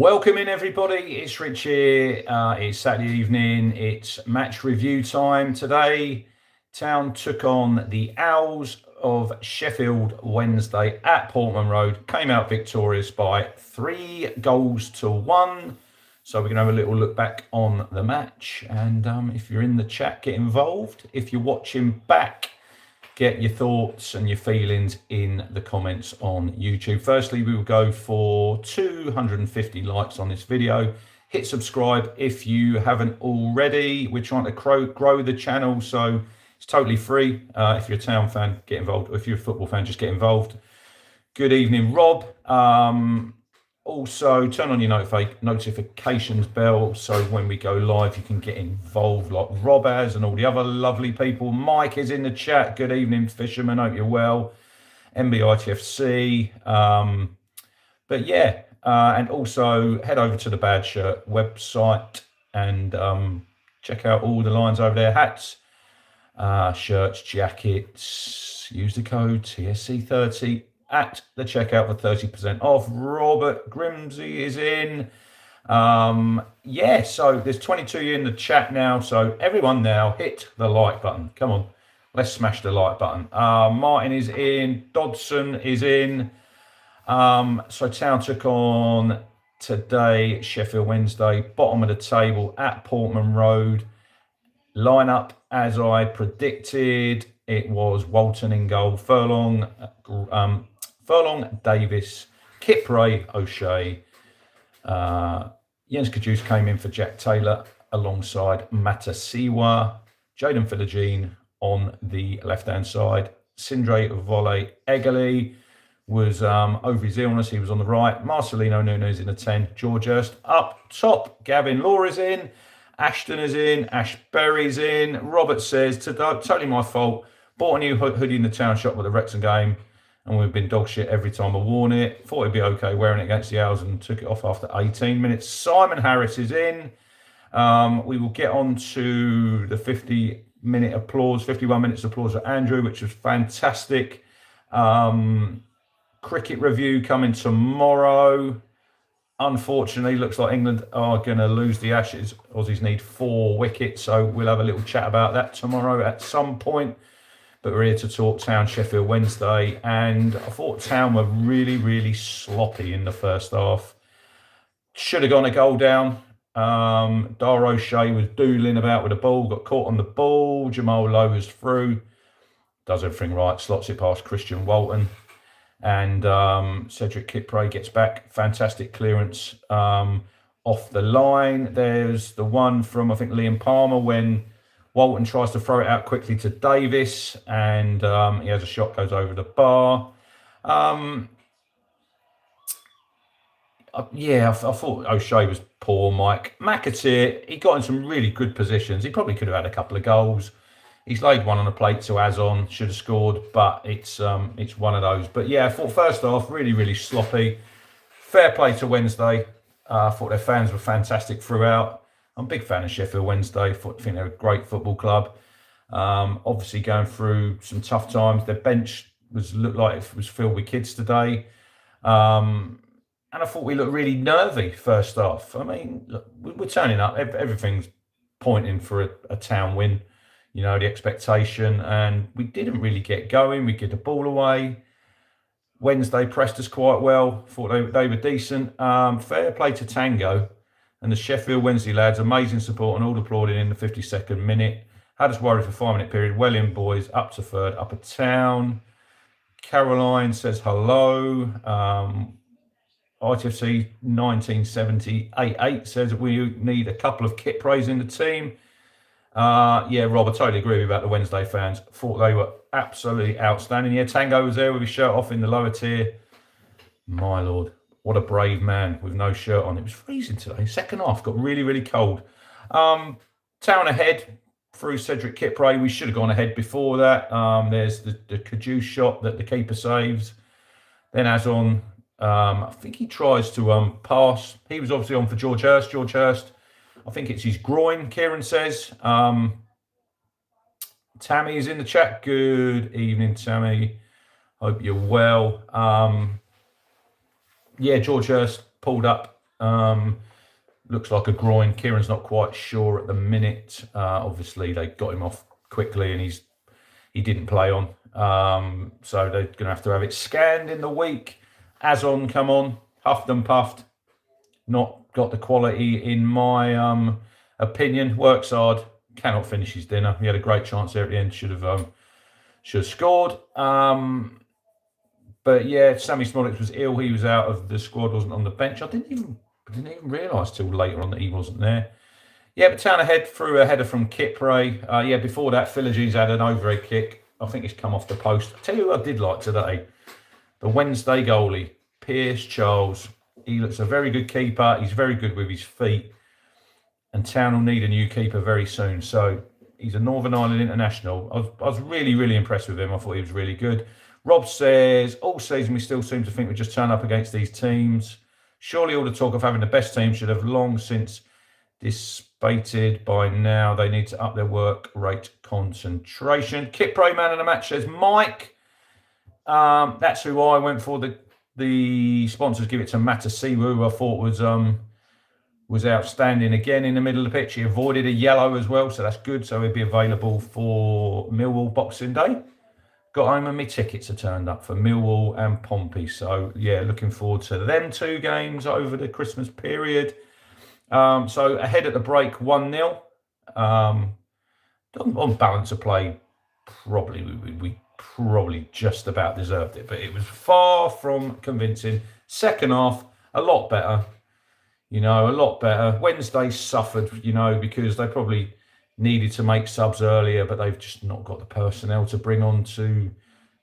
Welcome in, everybody. It's Rich here. It's Saturday evening. It's match review time today. Town took on the Owls of Sheffield Wednesday at Portman Road. Came out victorious by 3-1. So we're going to have a little look back on the match. And if you're in the chat, get involved. If you're watching back, get your thoughts and your feelings in the comments on YouTube. Firstly, we will go for 250 likes on this video. Hit subscribe if you haven't already. We're trying to grow the channel, so it's totally free. If you're a Town fan, get involved. If you're a football fan, just get involved. Good evening, Rob. Also, turn on your notifications bell so when we go live, you can get involved like Rob has and all the other lovely people. Mike is in the chat. Good evening, Fisherman. Hope you're well. MBITFC. But yeah, and also head over to the Bad Shirt website and check out all the lines over there. Hats, shirts, jackets. Use the code TSC30 at the checkout for 30% off. Robert Grimsey is in. Yeah, so there's 22 in the chat now. So everyone now hit the like button. Come on, let's smash the like button. Martin is in. Dodson is in. So Town took on today Sheffield Wednesday, bottom of the table at Portman Road. Lineup as I predicted. It was Walton in goal, Furlong, Davis, Kipray, O'Shea. Jens Kajus came in for Jack Taylor alongside Matasiwa. Jaden Philogene on the left-hand side. Sindre Volley Eggerly was over his illness. He was on the right. Marcelino Nunes in the 10. George Hirst up top. Gavin Law is in. Ashton is in. Ash Berry's in. Robert says, totally my fault. Bought a new hoodie in the Town shop with the Wrexham game, and we've been dog shit every time I've worn it. Thought it'd be okay wearing it against the Owls and took it off after 18 minutes. Simon Harris is in. We will get on to the 50-minute applause, 51 minutes applause for Andrew, which was fantastic. Cricket review coming tomorrow. Unfortunately, looks like England are going to lose the Ashes. Aussies need 4 wickets, so we'll have a little chat about that tomorrow at some point. But we're here to talk Town Sheffield Wednesday, and I thought Town were really, really sloppy in the first half. Should have gone a goal down. Dar O'Shea was doodling about with the ball, got caught on the ball. Jamal Lowe was through, does everything right, slots it past Christian Walton, and Cedric Kipray gets back. Fantastic clearance off the line. There's the one from, I think, Liam Palmer when Walton tries to throw it out quickly to Davis, and he has a shot, goes over the bar. Yeah, I thought O'Shea was poor, Mike. McAteer, he got in some really good positions. He probably could have had a couple of goals. He's laid one on the plate to Azon, should have scored, but it's one of those. But yeah, I thought first half, really, really sloppy. Fair play to Wednesday. I thought their fans were fantastic throughout. I'm a big fan of Sheffield Wednesday. I think they're a great football club. Obviously going through some tough times. Their bench looked like it was filled with kids today. And I thought we looked really nervy first half. I mean, look, we're turning up. Everything's pointing for a Town win. You know, the expectation. And we didn't really get going. We get the ball away. Wednesday pressed us quite well. Thought they were decent. Fair play to Tango and the Sheffield Wednesday lads. Amazing support and all applauding in the 52nd minute. Had us worried for 5-minute period. Well in, boys. Up to third. Upper Town. Caroline says hello. ITFC 1970-88 says we need a couple of Kiprays in the team. Yeah, Rob, I totally agree with you about the Wednesday fans. Thought they were absolutely outstanding. Yeah, Tango was there with his shirt off in the lower tier. My Lord, what a brave man with no shirt on. It was freezing today. Second half got really, really cold. Town ahead through Cedric Kipray. We should have gone ahead before that. There's the Kajus shot that the keeper saves. Then Azon, I think he tries to pass. He was obviously on for George Hirst. George Hirst, I think it's his groin, Kieran says. Tammy is in the chat. Good evening, Tammy. Hope you're well. Yeah, George Hirst pulled up Looks like a groin. Kieran's not quite sure at the minute. Obviously, they got him off quickly, and he didn't play on. So they're going to have it scanned in the week. Azon come on, huffed and puffed. Not got the quality in my opinion. Works hard, cannot finish his dinner. He had a great chance there at the end. Should have scored. But yeah, Sammy Smollett was ill. He was out of the squad, wasn't on the bench. I didn't even realise till later on that he wasn't there. Yeah, but Town ahead through a header from Kipre. Yeah, before that, Philogene had an overhead kick. I think it's come off the post. I'll tell you who I did like today. The Wednesday goalie, Pierce Charles. He looks a very good keeper. He's very good with his feet. And Town will need a new keeper very soon. So he's a Northern Ireland international. I was really, really impressed with him. I thought he was really good. Rob says, all season we still seem to think we just turn up against these teams. Surely all the talk of having the best team should have long since dissipated by now. They need to up their work rate concentration. Kipre man of the match says Mike. That's who I went for. The sponsors give it to Matasiwu, who I thought was outstanding again in the middle of the pitch. He avoided a yellow as well, so that's good. So he'll be available for Millwall Boxing Day. Got home and my tickets are turned up for Millwall and Pompey. So, yeah, looking forward to them two games over the Christmas period. So, ahead at the break, 1-0. On balance of play, probably we probably just about deserved it. But it was far from convincing. Second half, a lot better. A lot better. Wednesday suffered, because they probably needed to make subs earlier, but they've just not got the personnel to bring on to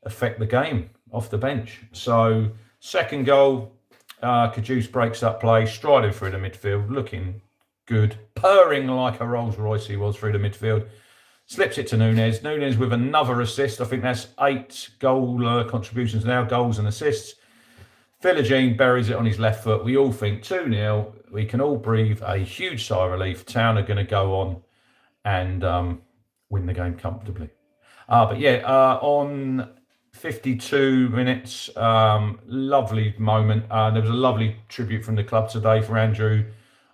affect the game off the bench. So, second goal, Caduce breaks up play, striding through the midfield, looking good, purring like a Rolls Royce he was through the midfield. Slips it to Nunes. Nunes with another assist. I think that's 8 goal contributions now, goals and assists. Philogene buries it on his left foot. We all think 2-0. We can all breathe a huge sigh of relief. Town are going to go on and win the game comfortably. But yeah, on 52 minutes, lovely moment. There was a lovely tribute from the club today for Andrew.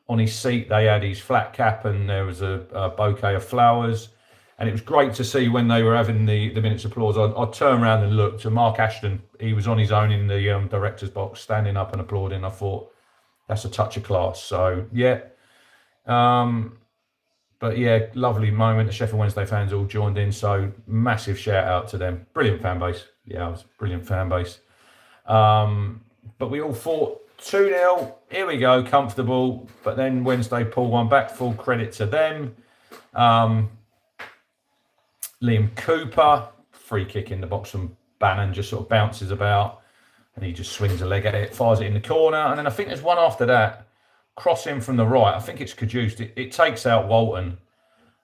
On his seat, they had his flat cap and there was a bouquet of flowers. And it was great to see when they were having the minute's applause. I turned around and looked, and Mark Ashton, he was on his own in the director's box, standing up and applauding. I thought, that's a touch of class. So, yeah. But yeah, lovely moment. The Sheffield Wednesday fans all joined in, so massive shout out to them. Brilliant fan base. Yeah, it was a brilliant fan base. But we all thought 2-0, here we go, comfortable. But then Wednesday pulled one back, full credit to them. Liam Cooper, free kick in the box from Bannon, just sort of bounces about and he just swings a leg at it, fires it in the corner. And then I think there's one after that. Crossing from the right, I think it's Caduce. It takes out Walton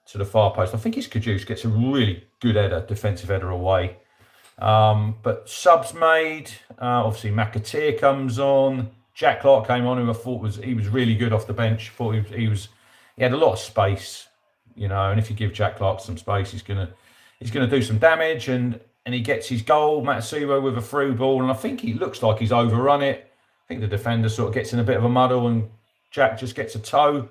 to the far post. I think it's Caduce, gets a really good header, defensive header away. But subs made. Obviously, McAteer comes on. Jack Clark came on, who I thought was really good off the bench. Thought he had a lot of space, And if you give Jack Clark some space, he's gonna do some damage. And he gets his goal. Matsuo with a through ball, and I think he looks like he's overrun it. I think the defender sort of gets in a bit of a muddle and Jack just gets a toe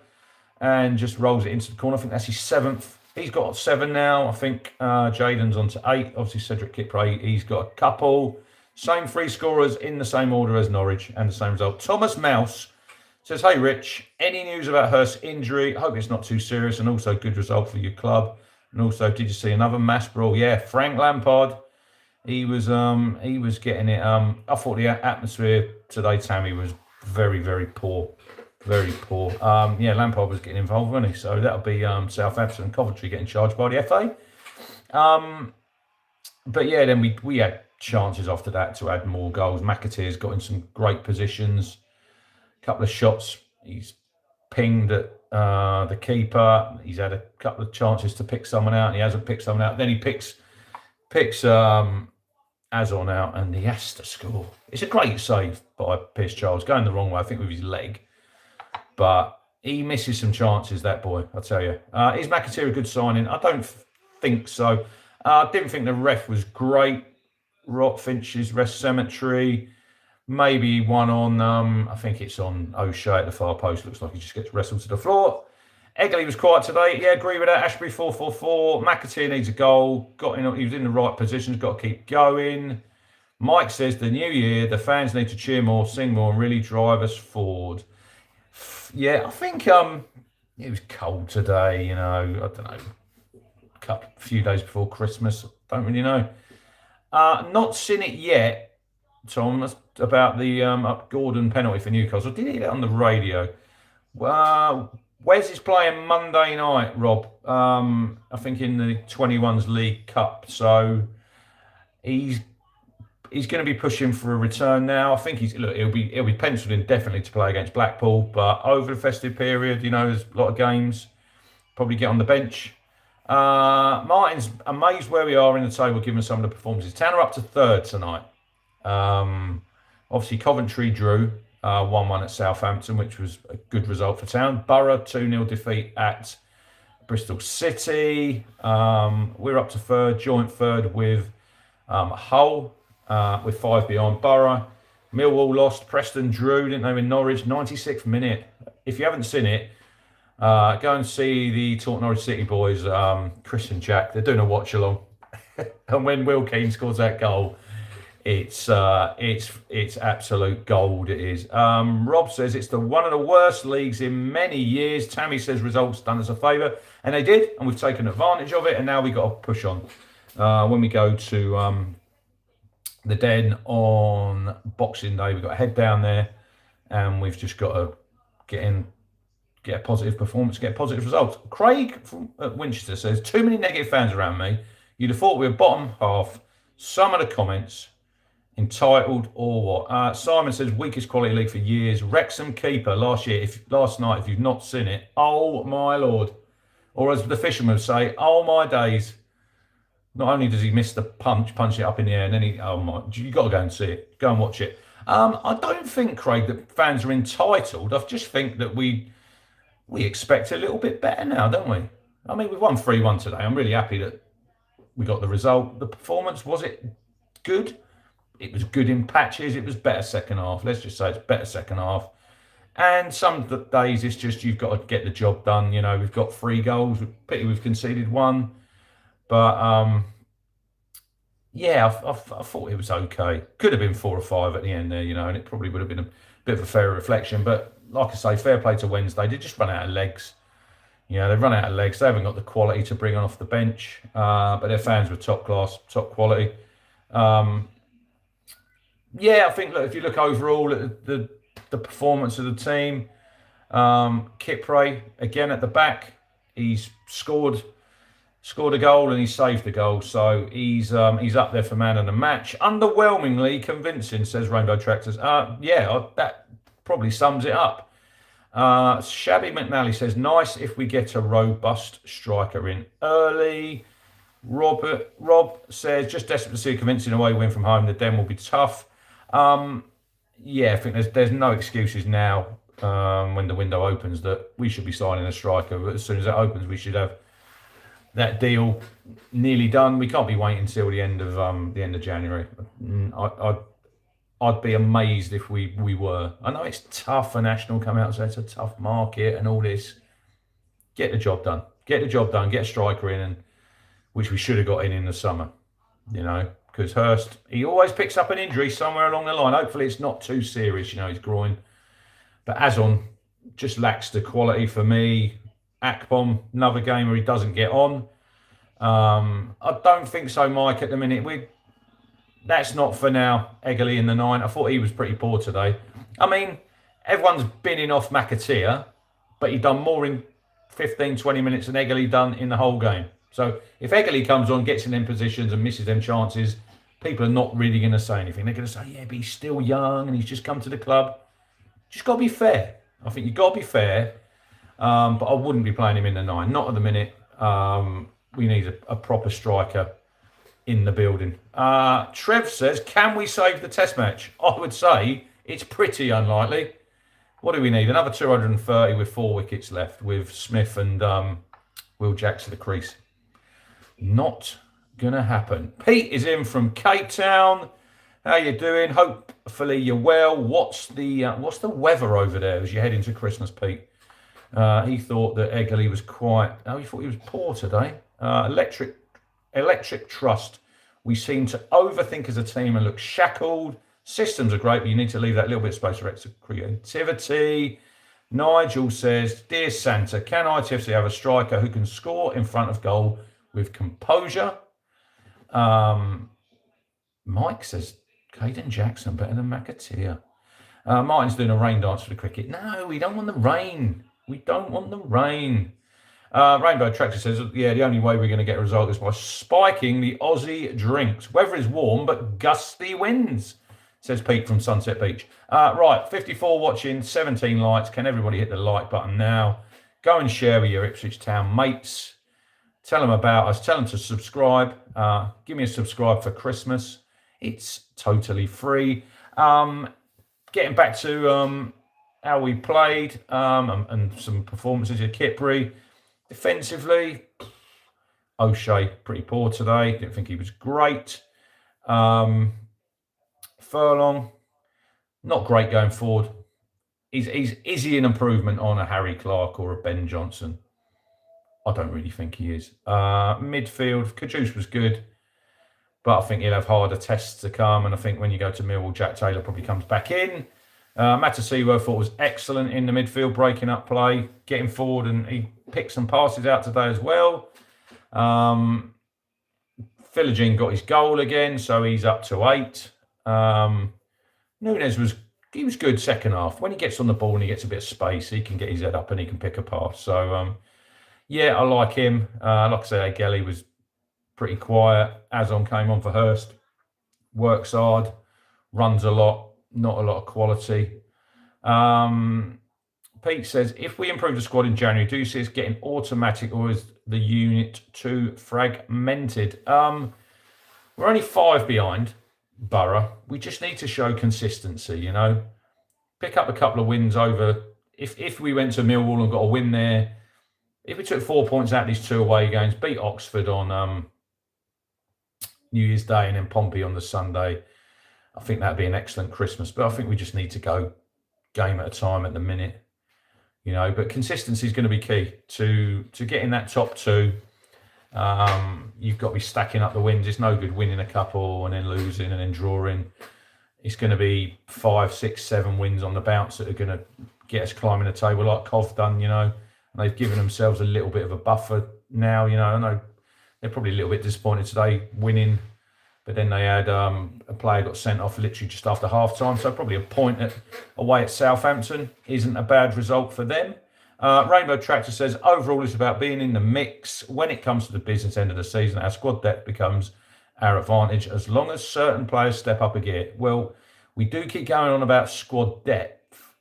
and just rolls it into the corner. I think that's his 7th. He's got 7 now. I think Jaden's on to 8. Obviously, Cedric Kipre, he's got a couple. Same 3 scorers in the same order as Norwich and the same result. Thomas Mouse says, hey, Rich, any news about Hirst's injury? I hope it's not too serious and also good result for your club. And also, did you see another mass brawl? Yeah, Frank Lampard. He was getting it. I thought the atmosphere today, Tammy, was very, very poor. Very poor. Yeah, Lampard was getting involved, wasn't he? So that'll be Southampton and Coventry getting charged by the FA. But yeah, then we had chances after that to add more goals. McAteer's got in some great positions. A couple of shots. He's pinged at the keeper. He's had a couple of chances to pick someone out. And he hasn't picked someone out. Then he picks Azon out and he has to score. It's a great save by Pierce Charles. Going the wrong way, I think, with his leg. But he misses some chances, that boy, I tell you. Is McAteer a good signing? I don't think so. I didn't think the ref was great. Rot Finch's rest cemetery. Maybe one on, I think it's on O'Shea at the far post. Looks like he just gets wrestled to the floor. Egley was quiet today. Yeah, agree with that. Ashbury 4-4-4. McAteer needs a goal. He was in the right positions. Got to keep going. Mike says the new year, the fans need to cheer more, sing more, and really drive us forward. Yeah, I think it was cold today. You know, I don't know. A few days before Christmas. Don't really know. Not seen it yet, Tom. About the Gordon penalty for Newcastle. Did he hear that on the radio? Wes is playing Monday night, Rob. I think in the 21s League Cup. So he's going to be pushing for a return now. I think he'll be penciled in definitely to play against Blackpool, but over the festive period, you know, there's a lot of games. Probably get on the bench. Martin's amazed where we are in the table given some of the performances. Town are up to third tonight. Obviously Coventry drew 1-1 at Southampton, which was a good result for Town. Borough 2-0 defeat at Bristol City. We're up to third, joint third with Hull, with 5 behind Borough. Millwall lost. Preston drew, didn't they, in Norwich, 96th minute. If you haven't seen it, go and see the Talk Norwich City boys, Chris and Jack. They're doing a watch along, and when Will Keane scores that goal, it's absolute gold. It is. Rob says it's one of the worst leagues in many years. Tammy says results done us a favour, and they did, and we've taken advantage of it. And now we got to push on when we go to the Den on Boxing Day. We've got to head down there, and we've just got to get a positive performance, get positive results. Craig from Winchester says, too many negative fans around me. You'd have thought we were bottom half. Some of the comments, entitled or what? Simon says, weakest quality league for years. Wrexham keeper last night, if you've not seen it, oh my Lord. Or as the fishermen would say, oh my days. Not only does he miss the punch it up in the air, and then you got to go and see it. Go and watch it. I don't think, Craig, that fans are entitled. I just think that we expect a little bit better now, don't we? I mean, we've won 3-1 today. I'm really happy that we got the result. The performance, was it good? It was good in patches. It was better second half. Let's just say it's better second half. And some days it's just you've got to get the job done. You know, we've got 3 goals. Pity we've conceded 1. But, yeah, I thought it was okay. Could have been 4 or 5 at the end there, you know, and it probably would have been a bit of a fairer reflection. But like I say, fair play to Wednesday. They just run out of legs. You know, they've run out of legs. They haven't got the quality to bring on off the bench. But their fans were top class, top quality. Yeah, I think, look, if you look overall at the performance of the team, Kipre, again at the back, he's scored a goal and he saved the goal. So he's up there for man of the match. Underwhelmingly convincing, says Rainbow Tractors. Yeah, that probably sums it up. Shabby McNally says, nice if we get a robust striker in early. Rob says, just desperate to see a convincing away win from home. The Den will be tough. Yeah, I think there's no excuses now when the window opens that we should be signing a striker. But as soon as it opens, we should have that deal nearly done. We can't be waiting until the end of January. I'd be amazed if we were. I know it's tough for National come out and say it's a tough market and all this. Get the job done. Get a striker in, and which we should have got in the summer. You know, because Hirst, he always picks up an injury somewhere along the line. Hopefully it's not too serious, you know, his groin. But Azon just lacks the quality for me. Akpom, another game where he doesn't get on. I don't think so, Mike, at the minute. That's not for now. Egley in the 9. I thought he was pretty poor today. I mean, everyone's binning off McAteer, but he done more in 15, 20 minutes than Egley done in the whole game. So if Egley comes on, gets in them positions and misses them chances, people are not really going to say anything. They're going to say, yeah, but he's still young and he's just come to the club. Just got to be fair. I think you've got to be fair. But I wouldn't be playing him in the 9. Not at the minute. We need a proper striker in the building. Trev says, can we save the test match? I would say it's pretty unlikely. What do we need? Another 230 with 4 wickets left with Smith and Will Jacks to the crease. Not going to happen. Pete is in from Cape Town. How you doing? Hopefully you're well. What's the weather over there as you head into Christmas, Pete? He thought that Eggley was quite. Oh, he thought he was poor today. Electric trust. We seem to overthink as a team and look shackled. Systems are great, but you need to leave that little bit of space for extra creativity. Nigel says, "Dear Santa, can ITFC have a striker who can score in front of goal with composure?" Mike says, "Caden Jackson better than McAteer." Martin's doing a rain dance for the cricket. No, we don't want the rain. We don't want the rain. Rainbow Tractor says, "Yeah, the only way we're going to get a result is by spiking the Aussie drinks. Weather is warm, but gusty winds," says Pete from Sunset Beach. Right, 54 watching, 17 likes. Can everybody hit the like button now? Go and share with your Ipswich Town mates. Tell them about us. Tell them to subscribe. Give me a subscribe for Christmas. It's totally free. Getting back to how we played and some performances at Kipri. Defensively, O'Shea pretty poor today. Didn't think he was great. Furlong, not great going forward. Is he an improvement on a Harry Clark or a Ben Johnson? I don't really think he is. Midfield, Kajus was good, but I think he'll have harder tests to come. And I think when you go to Millwall, Jack Taylor probably comes back in. Matasiwa thought was excellent in the midfield, breaking up play, getting forward, and he picked some passes out today as well. Philogene got his goal again, so he's up to 8. Nunes was good second half. When he gets on the ball and he gets a bit of space, he can get his head up and he can pick a pass. So yeah, I like him. Like I say, Gelly was pretty quiet. Azon came on for Hirst. Works hard, runs a lot. Not a lot of quality. Pete says, "If we improve the squad in January, do you see us getting automatic, or is the unit too fragmented?" We're only 5 behind Borough. We just need to show consistency, you know. Pick up a couple of wins over. If we went to Millwall and got a win there, if we took 4 points out of these 2 away games, beat Oxford on New Year's Day and then Pompey on the Sunday, I think that'd be an excellent Christmas. But I think we just need to go game at a time at the minute, you know. But consistency is going to be key to getting that top 2. You've got to be stacking up the wins. It's no good winning a couple and then losing and then drawing. It's going to be 5, 6, 7 wins on the bounce that are going to get us climbing the table like Cov done, you know. And they've given themselves a little bit of a buffer now, you know. I know they're probably a little bit disappointed today winning. But then they had a player got sent off literally just after half-time. So probably a point away at Southampton isn't a bad result for them. Rainbow Tractor says, "Overall, it's about being in the mix. When it comes to the business end of the season, our squad depth becomes our advantage as long as certain players step up a gear." Well, we do keep going on about squad depth.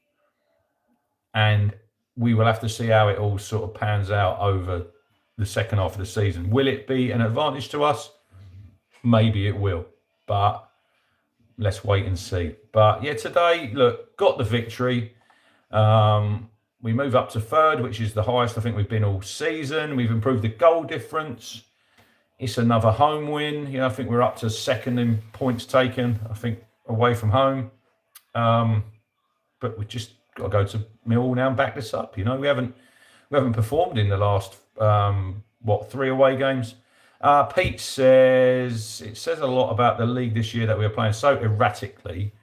And we will have to see how it all sort of pans out over the second half of the season. Will it be an advantage to us? Maybe it will, but let's wait and see. But yeah, today, look, got the victory. We move up to 3rd, which is the highest I think we've been all season. We've improved the goal difference. It's another home win. You know, I think we're up to 2nd in points taken, I think, away from home. But we just got to go to Millwall now and back this up. You know, we haven't performed in the last 3 away games. Pete says, "It says a lot about the league this year that we are playing so erratically,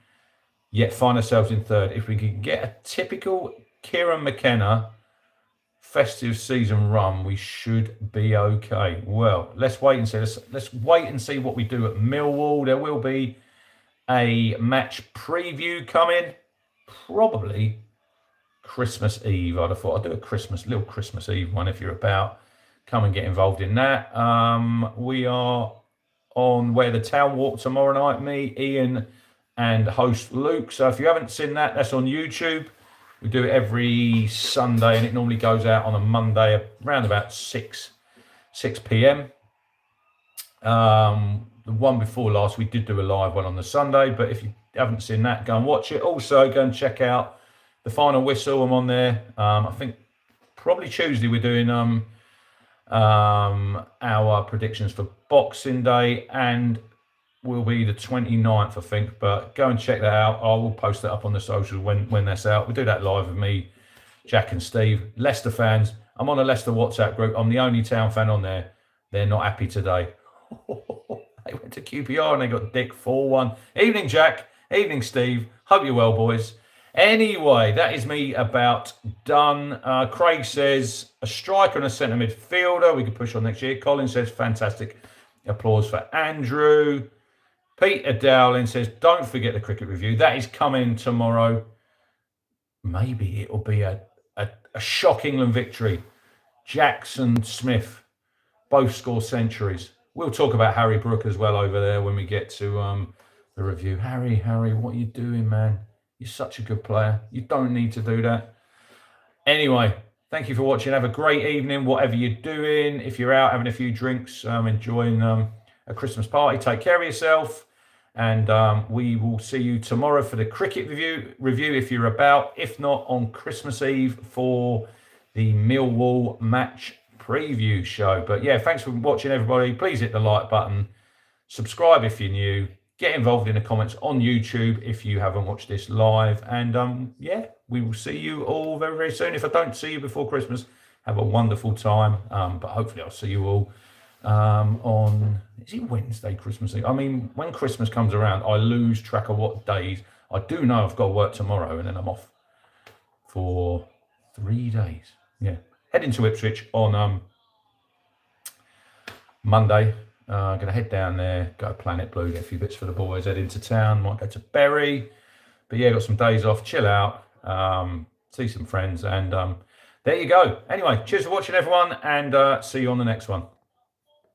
yet find ourselves in 3rd. If we can get a typical Kieran McKenna festive season run, we should be okay." Well, let's wait and see. Let's wait and see what we do at Millwall. There will be a match preview coming, probably Christmas Eve. I'd have thought I'd do a little Christmas Eve one if you're about. Come and get involved in that. We are on Where the Town Walk tomorrow night, me, Ian, and host Luke. So if you haven't seen that, that's on YouTube. We do it every Sunday, and it normally goes out on a Monday around about 6 p.m. The one before last, we did do a live one on the Sunday, but if you haven't seen that, go and watch it. Also, go and check out The Final Whistle. I'm on there. I think probably Tuesday we're doing our predictions for Boxing Day, and will be the 29th, I think. But go and check that out. I will post that up on the socials when that's out. We'll do that live with me, Jack and Steve. Leicester fans, I'm on a Leicester WhatsApp group. I'm the only Town fan on there. They're not happy today. They went to QPR and they got Dick 4-1. Evening, Jack. Evening, Steve. Hope you're well, boys. Anyway, that is me about done. Craig says, a striker and a centre midfielder. We could push on next year. Colin says, fantastic. Applause for Andrew. Peter Dowling says, don't forget the cricket review. That is coming tomorrow. Maybe it'll be a shock England victory. Jackson Smith both score centuries. We'll talk about Harry Brook as well over there when we get to the review. Harry, what are you doing, man? You're such a good player. You don't need to do that. Anyway, thank you for watching. Have a great evening, whatever you're doing. If you're out having a few drinks, enjoying a Christmas party, take care of yourself. And we will see you tomorrow for the cricket review if you're about. If not, on Christmas Eve for the Millwall match preview show. But yeah, thanks for watching, everybody. Please hit the like button. Subscribe if you're new. Get involved in the comments on YouTube if you haven't watched this live. And yeah, we will see you all very, very soon. If I don't see you before Christmas, have a wonderful time. But hopefully I'll see you all on, is it Wednesday, Christmas Eve? I mean, when Christmas comes around, I lose track of what days. I do know I've got to work tomorrow and then I'm off for 3 days. Yeah. Heading to Ipswich on Monday. Going to head down there, go to Planet Blue, get a few bits for the boys, head into town, might go to Bury. But yeah, got some days off, chill out, see some friends, and there you go. Anyway, cheers for watching, everyone, and see you on the next one.